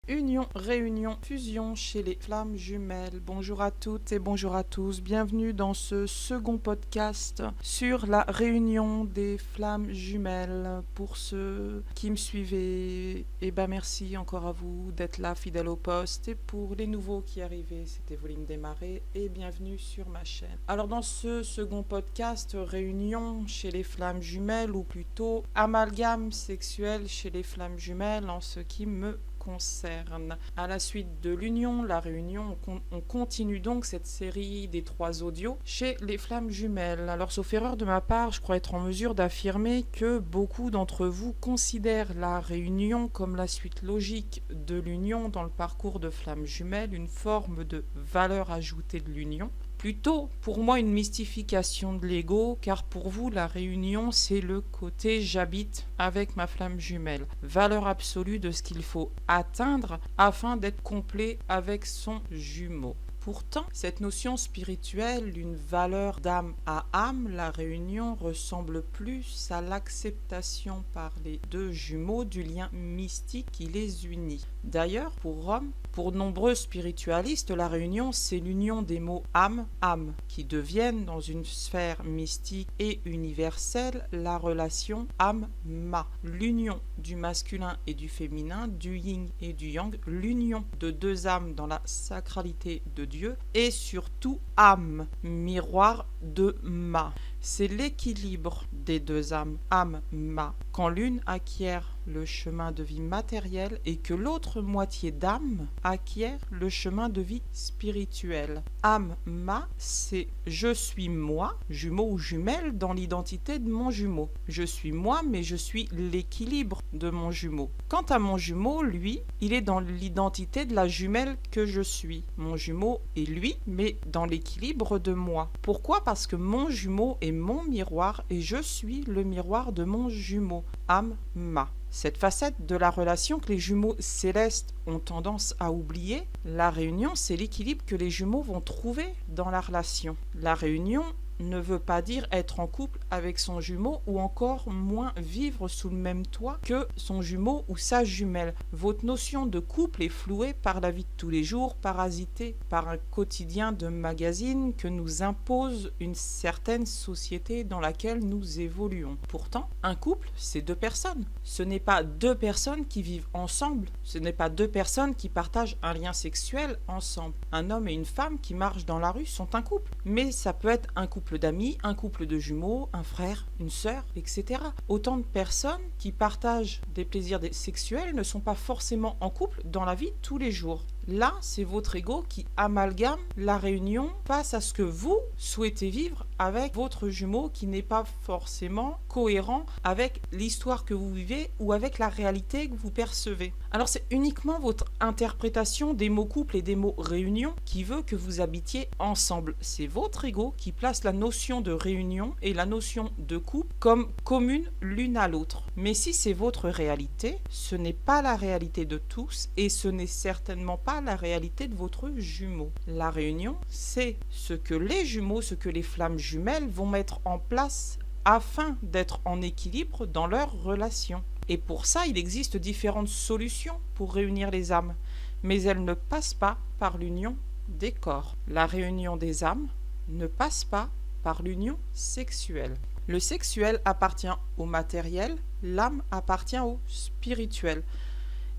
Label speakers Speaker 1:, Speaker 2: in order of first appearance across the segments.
Speaker 1: Union, réunion, fusion chez les flammes jumelles. Bonjour à toutes et bonjour à tous. Bienvenue dans ce second podcast sur la réunion des flammes jumelles. Pour ceux qui me suivaient, merci encore à vous d'être là, fidèles au poste. Et pour les nouveaux qui arrivaient, c'était Evelyne Desmarais et bienvenue sur ma chaîne. Alors dans ce second podcast, réunion chez les flammes jumelles ou plutôt amalgame sexuel chez les flammes jumelles en ce qui me concerne. À la suite de l'union, la réunion, on continue donc cette série des 3 audios chez les flammes jumelles. Alors sauf erreur de ma part, je crois être en mesure d'affirmer que beaucoup d'entre vous considèrent la réunion comme la suite logique de l'union dans le parcours de flammes jumelles, une forme de valeur ajoutée de l'union. Plutôt, pour moi, une mystification de l'ego, car pour vous, la réunion, c'est le côté j'habite avec ma flamme jumelle. Valeur absolue de ce qu'il faut atteindre afin d'être complet avec son jumeau. Pourtant, cette notion spirituelle d'une valeur d'âme à âme, la réunion ressemble plus à l'acceptation par les 2 jumeaux du lien mystique qui les unit. D'ailleurs, pour Rome, pour de nombreux spiritualistes, la réunion, c'est l'union des mots âme, âme, qui deviennent, dans une sphère mystique et universelle, la relation âme-ma. L'union du masculin et du féminin, du yin et du yang, l'union de 2 âmes dans la sacralité de Dieu, et surtout âme, miroir de ma. C'est l'équilibre des 2 âmes, âme-ma. Quand l'une acquiert le chemin de vie matériel et que l'autre moitié d'âme acquiert le chemin de vie spirituel. Âme-ma, c'est je suis moi, jumeau ou jumelle, dans l'identité de mon jumeau. Je suis moi, mais je suis l'équilibre de mon jumeau. Quant à mon jumeau, lui, il est dans l'identité de la jumelle que je suis. Mon jumeau est lui, mais dans l'équilibre de moi. Pourquoi ? Parce que mon jumeau est mon miroir et je suis le miroir de mon jumeau. Âme-ma. Cette facette de la relation que les jumeaux célestes ont tendance à oublier, la réunion, c'est l'équilibre que les jumeaux vont trouver dans la relation. La réunion ne veut pas dire être en couple avec son jumeau ou encore moins vivre sous le même toit que son jumeau ou sa jumelle. Votre notion de couple est flouée par la vie de tous les jours, parasitée par un quotidien de magazines que nous impose une certaine société dans laquelle nous évoluons. Pourtant, un couple, c'est 2 personnes. Ce n'est pas 2 personnes qui vivent ensemble. Ce n'est pas 2 personnes qui partagent un lien sexuel ensemble. Un homme et une femme qui marchent dans la rue sont un couple. Mais ça peut être un couple d'amis, un couple de jumeaux, un frère, une sœur, etc. Autant de personnes qui partagent des plaisirs sexuels ne sont pas forcément en couple dans la vie de tous les jours. Là, c'est votre ego qui amalgame la réunion face à ce que vous souhaitez vivre avec votre jumeau qui n'est pas forcément cohérent avec l'histoire que vous vivez ou avec la réalité que vous percevez. Alors c'est uniquement votre interprétation des mots couple et des mots réunion qui veut que vous habitiez ensemble. C'est votre ego qui place la notion de réunion et la notion de couple comme communes l'une à l'autre. Mais si c'est votre réalité, ce n'est pas la réalité de tous et ce n'est certainement pas la réalité de votre jumeau. La réunion, c'est ce que les jumeaux, ce que les flammes jumelles vont mettre en place afin d'être en équilibre dans leur relation. Et pour ça, il existe différentes solutions pour réunir les âmes, mais elles ne passent pas par l'union des corps. La réunion des âmes ne passe pas par l'union sexuelle. Le sexuel appartient au matériel, l'âme appartient au spirituel.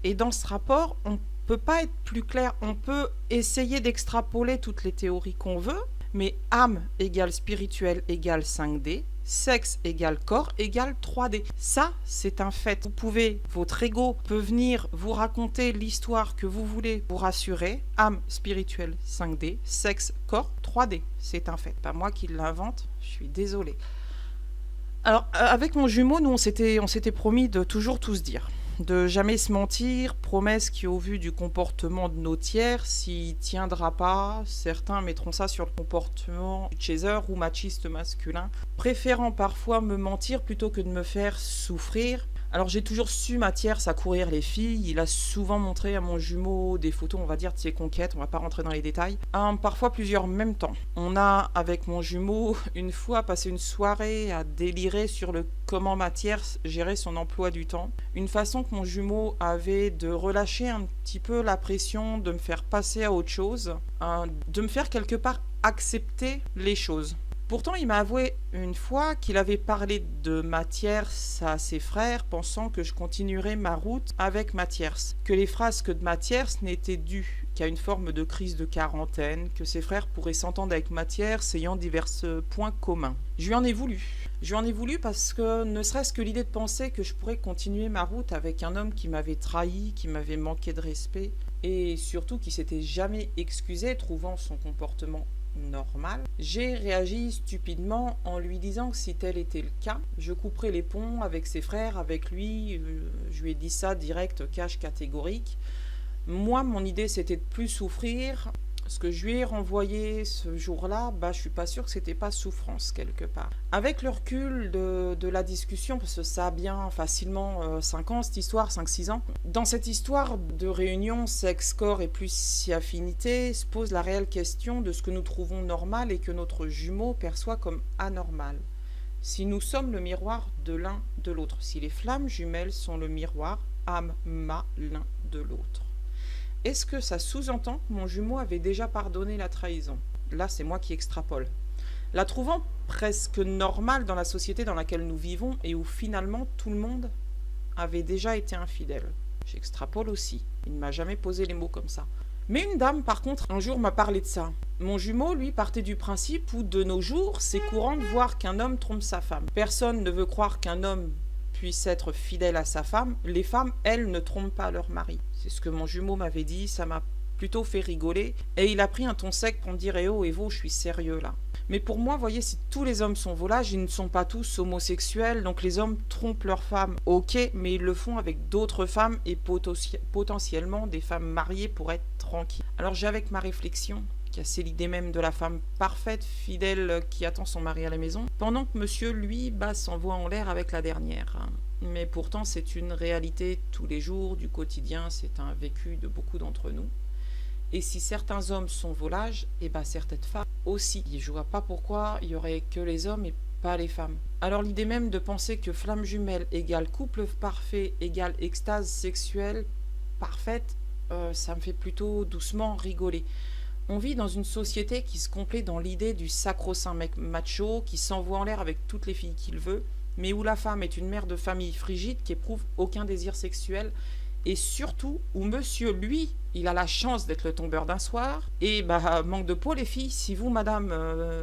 Speaker 1: Et dans ce rapport, on peut pas être plus clair. On peut essayer d'extrapoler toutes les théories qu'on veut, mais âme égale spirituel égale 5D, sexe égale corps égale 3D. Ça, c'est un fait. Votre ego peut venir vous raconter l'histoire que vous voulez pour rassurer. Âme spirituelle 5D, sexe, corps 3D. C'est un fait. Pas moi qui l'invente, je suis désolée. Alors, avec mon jumeau, nous, on s'était promis de toujours tout se dire. De jamais se mentir, promesse qui au vu du comportement de nos tiers s'y tiendra pas. Certains mettront ça sur le comportement chaser ou machiste masculin, préférant parfois me mentir plutôt que de me faire souffrir. Alors j'ai toujours su ma tierce à courir les filles. Il a souvent montré à mon jumeau des photos, on va dire, de ses conquêtes. On va pas rentrer dans les détails. Parfois plusieurs en même temps. On a, avec mon jumeau, une fois passé une soirée à délirer sur le comment ma tierce gérait son emploi du temps. Une façon que mon jumeau avait de relâcher un petit peu la pression, de me faire passer à autre chose, de me faire quelque part accepter les choses. Pourtant, il m'a avoué une fois qu'il avait parlé de ma tierce à ses frères, pensant que je continuerais ma route avec ma tierce, que les frasques de ma tierce n'étaient dues qu'à une forme de crise de quarantaine, que ses frères pourraient s'entendre avec ma tierce ayant divers points communs. Je lui en ai voulu. Je lui en ai voulu parce que ne serait-ce que l'idée de penser que je pourrais continuer ma route avec un homme qui m'avait trahi, qui m'avait manqué de respect, et surtout qui s'était jamais excusé, trouvant son comportement normal, j'ai réagi stupidement en lui disant que si tel était le cas, je couperais les ponts avec ses frères, avec lui. Je lui ai dit ça direct, cash catégorique. Moi, mon idée, c'était de plus souffrir. Ce que je lui ai renvoyé ce jour-là, je suis pas sûre que c'était pas souffrance quelque part. Avec le recul de la discussion, parce que ça a bien facilement 5 ans cette histoire, 5-6 ans, dans cette histoire de réunion sexe, corps et plus si affinité, se pose la réelle question de ce que nous trouvons normal et que notre jumeau perçoit comme anormal. Si nous sommes le miroir de l'un de l'autre, si les flammes jumelles sont le miroir, âme, l'un de l'autre. Est-ce que ça sous-entend que mon jumeau avait déjà pardonné la trahison? Là, c'est moi qui extrapole. La trouvant presque normale dans la société dans laquelle nous vivons et où finalement tout le monde avait déjà été infidèle. J'extrapole aussi. Il ne m'a jamais posé les mots comme ça. Mais une dame, par contre, un jour m'a parlé de ça. Mon jumeau, lui, partait du principe où, de nos jours, c'est courant de voir qu'un homme trompe sa femme. Personne ne veut croire qu'un homme puisse être fidèle à sa femme. Les femmes, elles, ne trompent pas leur mari. C'est ce que mon jumeau m'avait dit, ça m'a plutôt fait rigoler. Et il a pris un ton sec pour me dire « Eh oh, Evo, je suis sérieux là ». Mais pour moi, voyez, si tous les hommes sont volages, ils ne sont pas tous homosexuels, donc les hommes trompent leurs femmes. Ok, mais ils le font avec d'autres femmes et potentiellement des femmes mariées pour être tranquilles. Alors j'ai avec ma réflexion casser l'idée même de la femme parfaite, fidèle, qui attend son mari à la maison, pendant que monsieur, lui, s'envoie en l'air avec la dernière. Mais pourtant, c'est une réalité tous les jours, du quotidien, c'est un vécu de beaucoup d'entre nous. Et si certains hommes sont volages, certaines femmes aussi. Je ne vois pas pourquoi il n'y aurait que les hommes et pas les femmes. Alors l'idée même de penser que flamme jumelle égale couple parfait égale extase sexuelle parfaite, ça me fait plutôt doucement rigoler. On vit dans une société qui se complaît dans l'idée du sacro-saint mec macho qui s'envoie en l'air avec toutes les filles qu'il veut, mais où la femme est une mère de famille frigide qui éprouve aucun désir sexuel, et surtout où monsieur, lui, il a la chance d'être le tombeur d'un soir. Et manque de peau les filles, si vous, madame,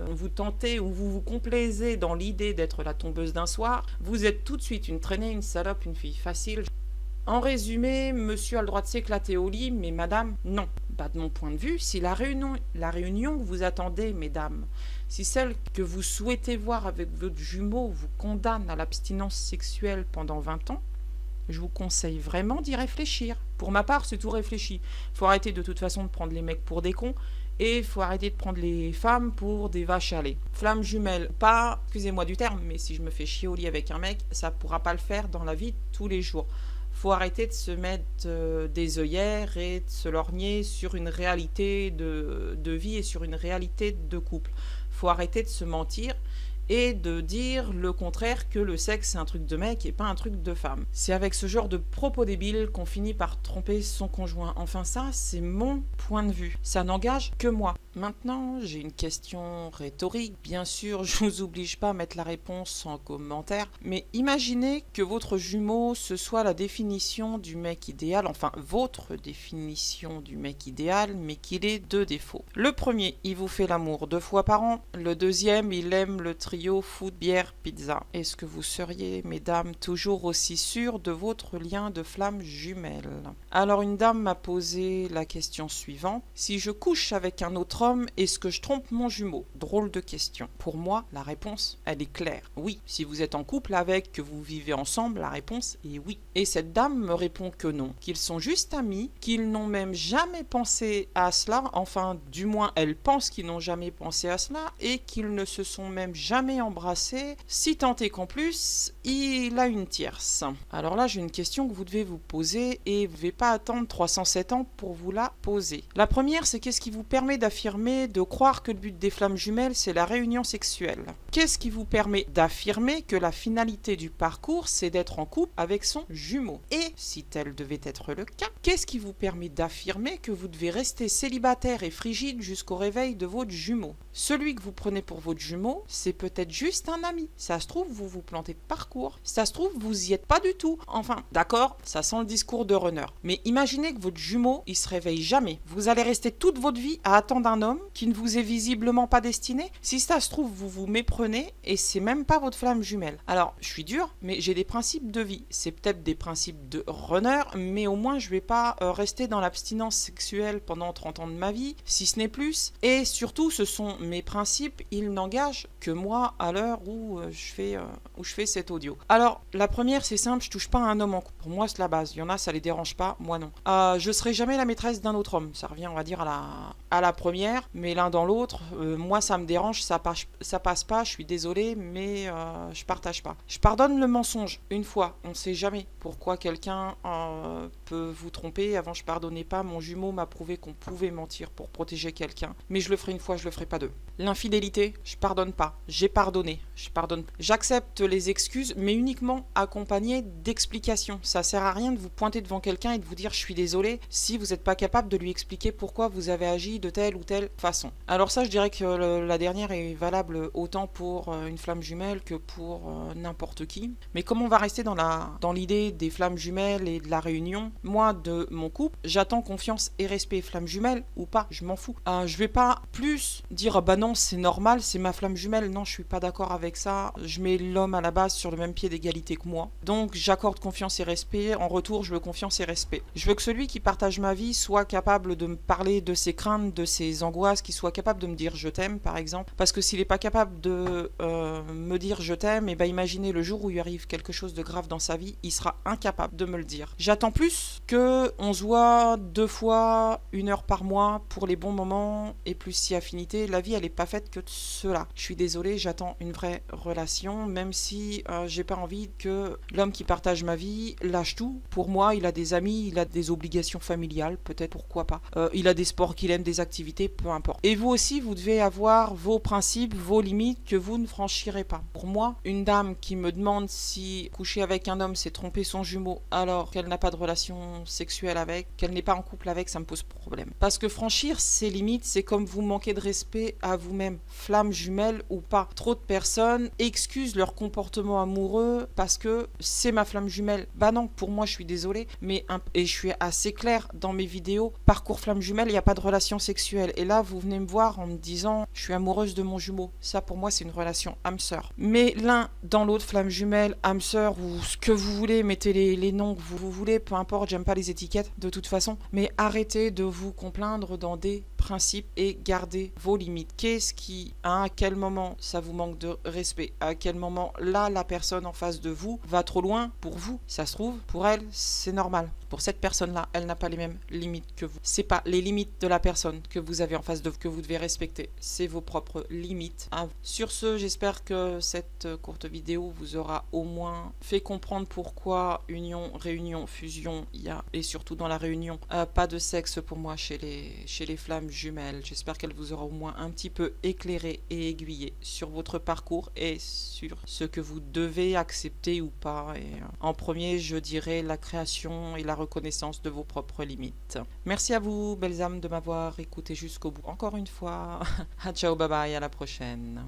Speaker 1: vous tentez ou vous vous complaisez dans l'idée d'être la tombeuse d'un soir, vous êtes tout de suite une traînée, une salope, une fille facile. En résumé, monsieur a le droit de s'éclater au lit, mais madame, non. De mon point de vue, si la réunion que vous attendez, mesdames, si celle que vous souhaitez voir avec votre jumeau vous condamne à l'abstinence sexuelle pendant 20 ans, je vous conseille vraiment d'y réfléchir. Pour ma part, c'est tout réfléchi. Faut arrêter de toute façon de prendre les mecs pour des cons et faut arrêter de prendre les femmes pour des vaches à lait. Flamme jumelle, pas, excusez-moi du terme, mais si je me fais chier au lit avec un mec, ça pourra pas le faire dans la vie de tous les jours. Faut arrêter de se mettre des œillères et de se lorgner sur une réalité de vie et sur une réalité de couple. Faut arrêter de se mentir et de dire le contraire, que le sexe c'est un truc de mec et pas un truc de femme. C'est avec ce genre de propos débiles qu'on finit par tromper son conjoint. Enfin ça, c'est mon point de vue. Ça n'engage que moi. Maintenant, j'ai une question rhétorique. Bien sûr, je vous oblige pas à mettre la réponse en commentaire, mais imaginez que votre jumeau, ce soit la définition du mec idéal, enfin votre définition du mec idéal, mais qu'il ait 2 défauts. Le premier, il vous fait l'amour 2 fois par an. Le deuxième, il aime le trio foot, bière, pizza. Est-ce que vous seriez, mesdames, toujours aussi sûres de votre lien de flamme jumelle? Alors une dame m'a posé la question suivante. Si je couche avec un autre homme, est-ce que je trompe mon jumeau? Drôle de question. Pour moi, la réponse, elle est claire. Oui. Si vous êtes en couple avec, que vous vivez ensemble, la réponse est oui. Et cette dame me répond que non. Qu'ils sont juste amis, qu'ils n'ont même jamais pensé à cela. Enfin, du moins, elle pense qu'ils n'ont jamais pensé à cela et qu'ils ne se sont même jamais jamais embrassé, si tant est qu'en plus, il a une tierce. Alors là, j'ai une question que vous devez vous poser et vous ne devez pas attendre 307 ans pour vous la poser. La première, c'est qu'est-ce qui vous permet d'affirmer, de croire que le but des flammes jumelles, c'est la réunion sexuelle? Qu'est-ce qui vous permet d'affirmer que la finalité du parcours, c'est d'être en couple avec son jumeau? Et si tel devait être le cas, qu'est-ce qui vous permet d'affirmer que vous devez rester célibataire et frigide jusqu'au réveil de votre jumeau? Celui que vous prenez pour votre jumeau, c'est peut-être juste un ami. Ça se trouve, vous vous plantez de parcours. Ça se trouve, vous y êtes pas du tout. Enfin, d'accord, ça sent le discours de runner. Mais imaginez que votre jumeau, il se réveille jamais. Vous allez rester toute votre vie à attendre un homme qui ne vous est visiblement pas destiné. Si ça se trouve, vous vous méprenez et c'est même pas votre flamme jumelle. Alors, je suis dur, mais j'ai des principes de vie. C'est peut-être des principes de runner, mais au moins je vais pas rester dans l'abstinence sexuelle pendant 30 ans de ma vie, si ce n'est plus. Et surtout, ce sont mes principes, ils n'engagent que moi à l'heure où je fais cet audio. Alors, la première, c'est simple, je touche pas à un homme en couple. Pour moi, c'est la base. Il y en a, ça les dérange pas, moi non. Je serai jamais la maîtresse d'un autre homme. Ça revient, on va dire, à la première, mais l'un dans l'autre, moi, ça me dérange, ça passe pas, je suis désolée, mais je partage pas. Je pardonne le mensonge, une fois, on sait jamais pourquoi quelqu'un peut vous tromper. Avant, je pardonnais pas, mon jumeau m'a prouvé qu'on pouvait mentir pour protéger quelqu'un, mais je le ferai une fois, je le ferai pas deux. L'infidélité, je pardonne pas. J'ai pardonné, je pardonne. J'accepte les excuses, mais uniquement accompagnées d'explications. Ça sert à rien de vous pointer devant quelqu'un et de vous dire je suis désolé si vous n'êtes pas capable de lui expliquer pourquoi vous avez agi de telle ou telle façon. Alors ça, je dirais que la dernière est valable autant pour une flamme jumelle que pour n'importe qui. Mais comme on va rester dans l'idée des flammes jumelles et de la réunion, moi, de mon couple, j'attends confiance et respect. Flamme jumelle ou pas, je m'en fous. Je vais pas plus dire bah non, c'est normal, c'est ma flamme jumelle. Non, je suis pas d'accord avec ça. Je mets l'homme à la base sur le même pied d'égalité que moi. Donc j'accorde confiance et respect. En retour, je veux confiance et respect. Je veux que celui qui partage ma vie soit capable de me parler de ses craintes, de ses angoisses, qu'il soit capable de me dire je t'aime, par exemple. Parce que s'il n'est pas capable de me dire je t'aime, et ben imaginez le jour où il arrive quelque chose de grave dans sa vie, il sera incapable de me le dire. J'attends plus que on se voit 2 fois 1 heure par mois pour les bons moments et plus si affinité. La vie, elle est pas faite que de cela. Je suis désolée, j'attends une vraie relation, même si j'ai pas envie que l'homme qui partage ma vie lâche tout. Pour moi, il a des amis, il a des obligations familiales, peut-être, pourquoi pas. Il a des sports qu'il aime, des activités, peu importe. Et vous aussi, vous devez avoir vos principes, vos limites que vous ne franchirez pas. Pour moi, une dame qui me demande si coucher avec un homme, c'est tromper son jumeau alors qu'elle n'a pas de relation sexuelle avec, qu'elle n'est pas en couple avec, ça me pose problème. Parce que franchir ses limites, c'est comme vous manquer de respect à vous-même. Flamme jumelle ou pas. Trop de personnes excusent leur comportement amoureux parce que c'est ma flamme jumelle. Bah non, pour moi, je suis désolée, mais et je suis assez claire dans mes vidéos. Parcours flamme jumelle, il n'y a pas de relation sexuelle. Et là, vous venez me voir en me disant je suis amoureuse de mon jumeau. Ça, pour moi, c'est une relation âme-sœur. Mais l'un dans l'autre, flamme jumelle, âme-sœur ou ce que vous voulez, mettez les noms que vous voulez, peu importe, j'aime pas les étiquettes de toute façon. Mais arrêtez de vous complaindre dans des principes et gardez vos limites. Qu'est-ce qui, à quel moment ça vous manque de respect? À quel moment là, la personne en face de vous va trop loin pour vous? Ça se trouve, pour elle, c'est normal. Pour cette personne-là, elle n'a pas les mêmes limites que vous. C'est pas les limites de la personne que vous avez en face de vous que vous devez respecter. C'est vos propres limites. Sur ce, j'espère que cette courte vidéo vous aura au moins fait comprendre pourquoi union, réunion, fusion, il y a, et surtout dans la réunion, pas de sexe pour moi chez les flammes jumelles. J'espère qu'elle vous aura au moins un petit peu éclairé et aiguillé sur votre parcours et sur ce que vous devez accepter ou pas. Et en premier, je dirais la création et la reconnaissance de vos propres limites. Merci à vous, belles âmes, de m'avoir écouté jusqu'au bout. Encore une fois, ciao, bye bye, à la prochaine.